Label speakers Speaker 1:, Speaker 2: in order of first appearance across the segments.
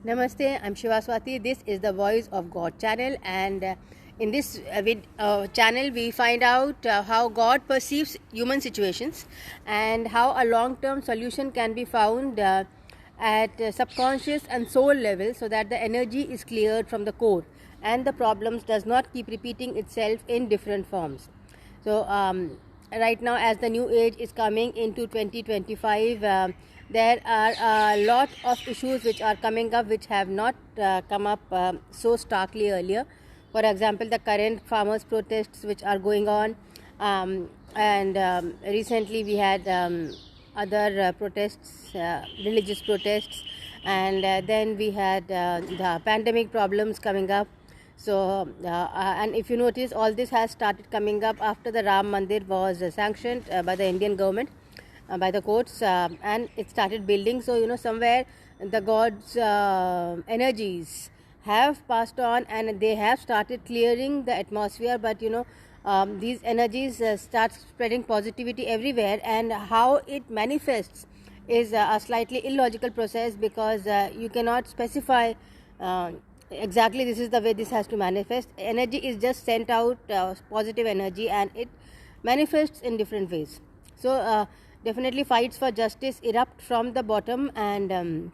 Speaker 1: Namaste, I'm Shivaswati. This is the Voice of God channel, and in this channel, we find out how God perceives human situations and how a long term solution can be found at subconscious and soul level so that the energy is cleared from the core and the problems does not keep repeating itself in different forms. So, right now, as the new age is coming into 2025, there are a lot of issues which are coming up which have not come up so starkly earlier. For example, the current farmers' protests which are going on, and recently we had other protests, religious protests, and then we had the pandemic problems coming up. So, and if you notice, all this has started coming up after the Ram Mandir was sanctioned by the Indian government, by the courts, and it started building. So, somewhere the God's energies have passed on and they have started clearing the atmosphere, but these energies start spreading positivity everywhere, and how it manifests is a slightly illogical process because you cannot specify exactly this is the way this has to manifest. Energy is just sent out, positive energy, and it manifests in different ways. So definitely fights for justice erupt from the bottom and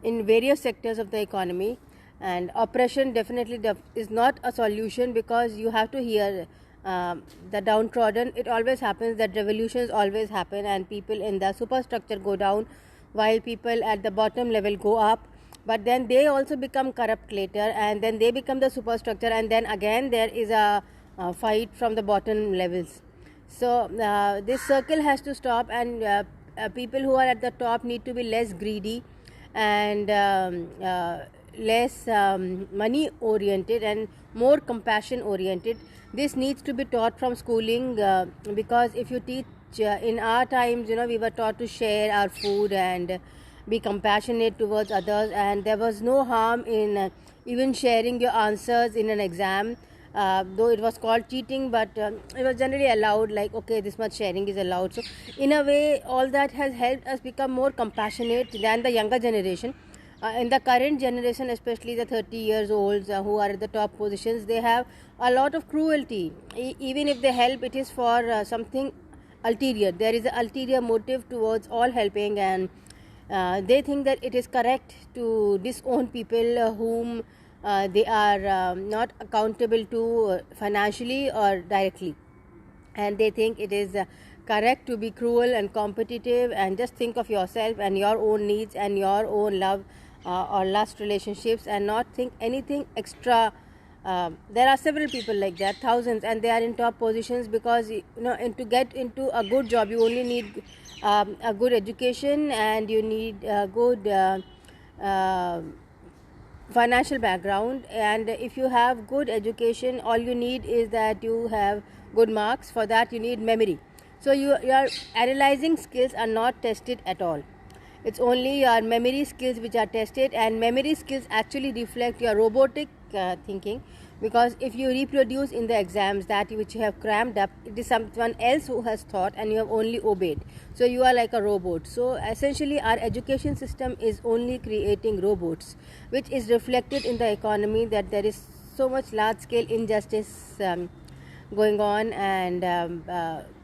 Speaker 1: in various sectors of the economy, and oppression definitely is not a solution because you have to hear the downtrodden. It always happens that revolutions always happen and people in the superstructure go down while people at the bottom level go up, but then they also become corrupt later and then they become the superstructure, and then again there is a fight from the bottom levels. So this circle has to stop, and people who are at the top need to be less greedy and less money oriented and more compassion oriented. This needs to be taught from schooling, because if you teach in our times, we were taught to share our food and be compassionate towards others, and there was no harm in even sharing your answers in an exam, though it was called cheating, but it was generally allowed, like, okay, this much sharing is allowed. So in a way, all that has helped us become more compassionate than the younger generation. In the current generation, especially the 30 years olds who are at the top positions, they have a lot of cruelty. Even if they help, it is for something ulterior. There is an ulterior motive towards all helping, and they think that it is correct to disown people whom they are not accountable to financially or directly, and they think it is correct to be cruel and competitive and just think of yourself and your own needs and your own love or lust relationships and not think anything extra. There are several people like that, thousands, and they are in top positions because and to get into a good job you only need a good education, and you need a good financial background. And if you have good education, all you need is that you have good marks. For that you need memory. So your analyzing skills are not tested at all. It's only your memory skills which are tested, and memory skills actually reflect your robotic thinking, because if you reproduce in the exams that which you have crammed up, it is someone else who has thought and you have only obeyed. So you are like a robot. So essentially our education system is only creating robots, which is reflected in the economy, that there is so much large scale injustice going on, and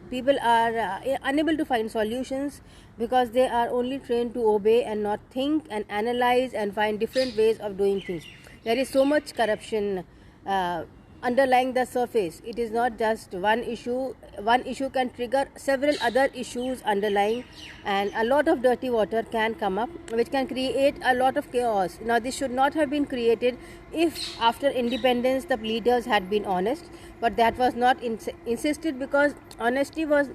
Speaker 1: people are unable to find solutions because they are only trained to obey and not think and analyze and find different ways of doing things. There is so much corruption underlying the surface. It is not just one issue. One issue can trigger several other issues underlying, and a lot of dirty water can come up which can create a lot of chaos. Now this should not have been created if after independence the leaders had been honest, but that was not insisted because honesty was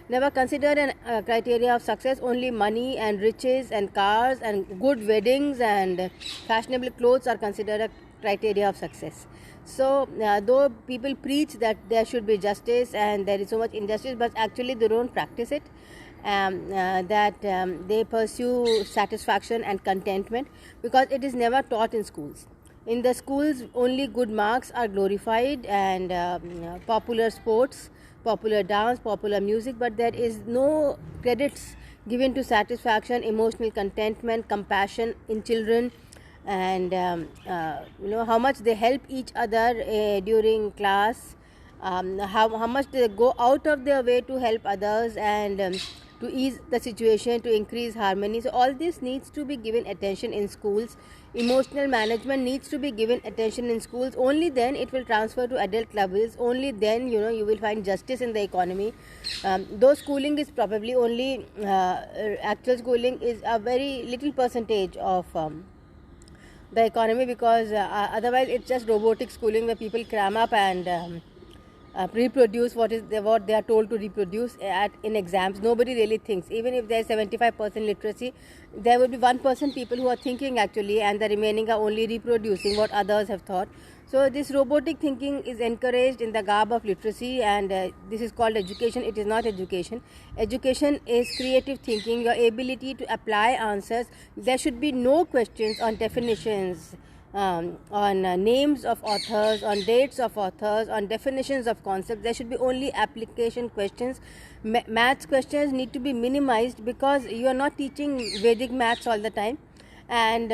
Speaker 1: never considered a criteria of success. Only money and riches and cars and good weddings and fashionable clothes are considered a criteria of success. So though people preach that there should be justice and there is so much injustice, but actually they don't practice it, they pursue satisfaction and contentment because it is never taught in schools. In the schools only good marks are glorified, and popular sports, popular dance, popular music, but there is no credits given to satisfaction, emotional contentment, compassion in children, and how much they help each other during class, how much they go out of their way to help others, and to ease the situation, to increase harmony. So all this needs to be given attention in schools. Emotional management needs to be given attention in schools. Only then it will transfer to adult levels. Only then you will find justice in the economy. Though schooling is probably only actual schooling is a very little percentage of the economy, because otherwise it's just robotic schooling where people cram up and reproduce what they are told to reproduce in exams. Nobody really thinks. Even if there is 75% literacy, there will be 1% people who are thinking actually, and the remaining are only reproducing what others have thought. So this robotic thinking is encouraged in the garb of literacy, and this is called education. It is not education. Education is creative thinking, your ability to apply answers. There should be no questions on definitions, on names of authors, on dates of authors, on definitions of concepts. There should be only application questions. Maths questions need to be minimized, because you are not teaching Vedic maths all the time, and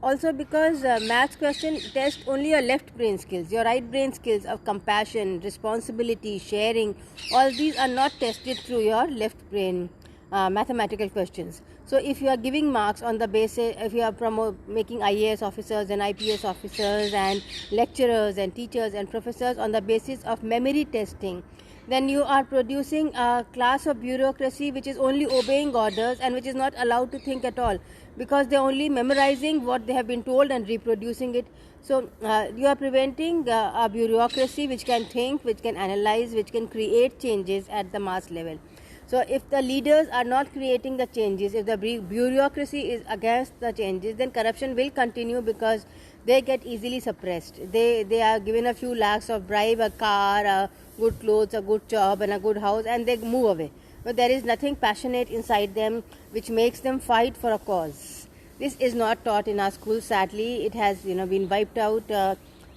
Speaker 1: also because maths question test only your left brain skills. Your right brain skills of compassion, responsibility, sharing, all these are not tested through your left brain mathematical questions. So if you are giving marks on the basis, if you are making IAS officers and IPS officers and lecturers and teachers and professors on the basis of memory testing, then you are producing a class of bureaucracy which is only obeying orders and which is not allowed to think at all, because they are only memorizing what they have been told and reproducing it. So you are preventing a bureaucracy which can think, which can analyze, which can create changes at the mass level. So if the leaders are not creating the changes, if the bureaucracy is against the changes, then corruption will continue, because they get easily suppressed. They are given a few lakhs of bribe, a car, a good clothes, a good job and a good house, and they move away. But there is nothing passionate inside them which makes them fight for a cause. This is not taught in our schools, sadly. It has been wiped out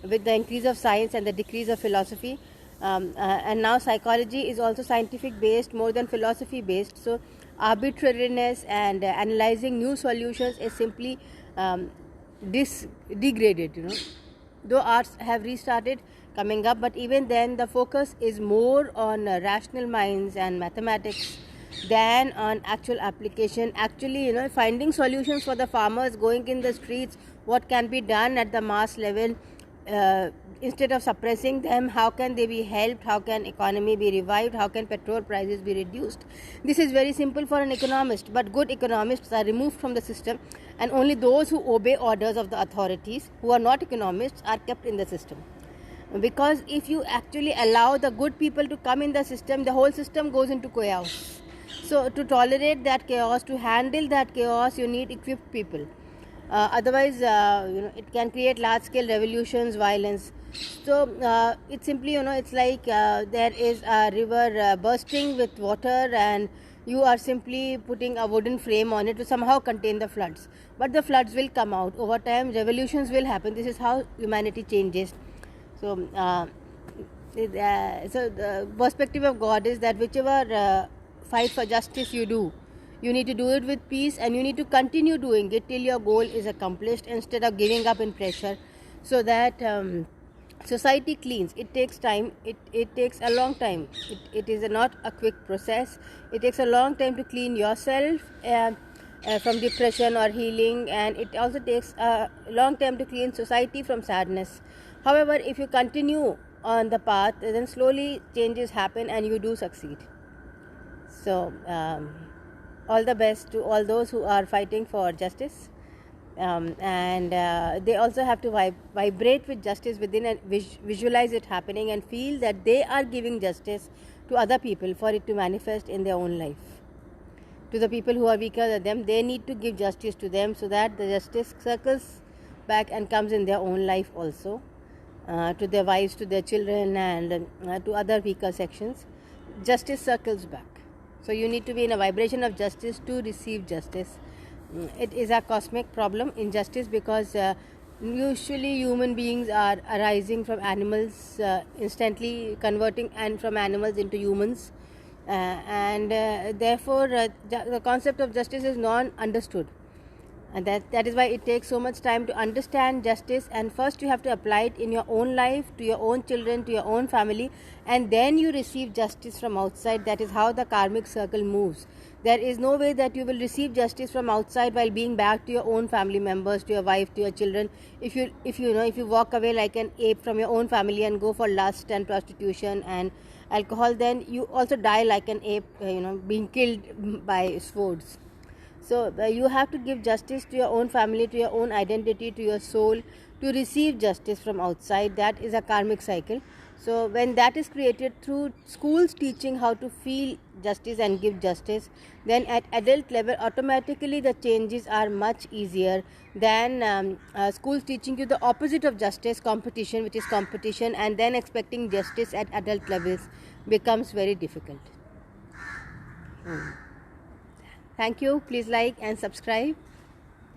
Speaker 1: with the increase of science and the decrease of philosophy. And now psychology is also scientific based more than philosophy based. So arbitrariness and analyzing new solutions is simply degraded. Though arts have restarted coming up, but even then the focus is more on rational minds and mathematics than on actual application. Actually, finding solutions for the farmers, going in the streets, what can be done at the mass level. Instead of suppressing them, how can they be helped, how can economy be revived, how can petrol prices be reduced? This is very simple for an economist, but good economists are removed from the system, and only those who obey orders of the authorities, who are not economists, are kept in the system. Because if you actually allow the good people to come in the system, the whole system goes into chaos. So to tolerate that chaos, to handle that chaos, you need equipped people. Otherwise, it can create large-scale revolutions, violence. So it's simply, it's like there is a river bursting with water, and you are simply putting a wooden frame on it to somehow contain the floods. But the floods will come out over time. Revolutions will happen. This is how humanity changes. So, so the perspective of God is that whichever fight for justice you do, you need to do it with peace, and you need to continue doing it till your goal is accomplished, instead of giving up in pressure, so that society cleans. It takes time. It takes a long time. It is not a quick process. It takes a long time to clean yourself from depression or healing, and it also takes a long time to clean society from sadness. However, if you continue on the path, then slowly changes happen and you do succeed. So all the best to all those who are fighting for justice, and they also have to vibrate with justice within, and visualize it happening, and feel that they are giving justice to other people for it to manifest in their own life. To the people who are weaker than them, they need to give justice to them, so that the justice circles back and comes in their own life also, to their wives, to their children, and to other weaker sections. Justice circles back. So you need to be in a vibration of justice to receive justice. It is a cosmic problem, injustice, because usually human beings are arising from animals, instantly converting and from animals into humans. and therefore the concept of justice is non-understood, and that is why it takes so much time to understand justice. And first you have to apply it in your own life, to your own children, to your own family, and then you receive justice from outside. That is how the karmic circle moves. There is no way that you will receive justice from outside while being back to your own family members, to your wife, to your children. If you walk away like an ape from your own family and go for lust and prostitution and alcohol, then you also die like an ape, being killed by swords. So you have to give justice to your own family, to your own identity, to your soul, to receive justice from outside. That is a karmic cycle. So when that is created through schools teaching how to feel justice and give justice, then at adult level automatically the changes are much easier than schools teaching you the opposite of justice, competition, which is competition, and then expecting justice at adult levels becomes very difficult. Thank you. Please like and subscribe.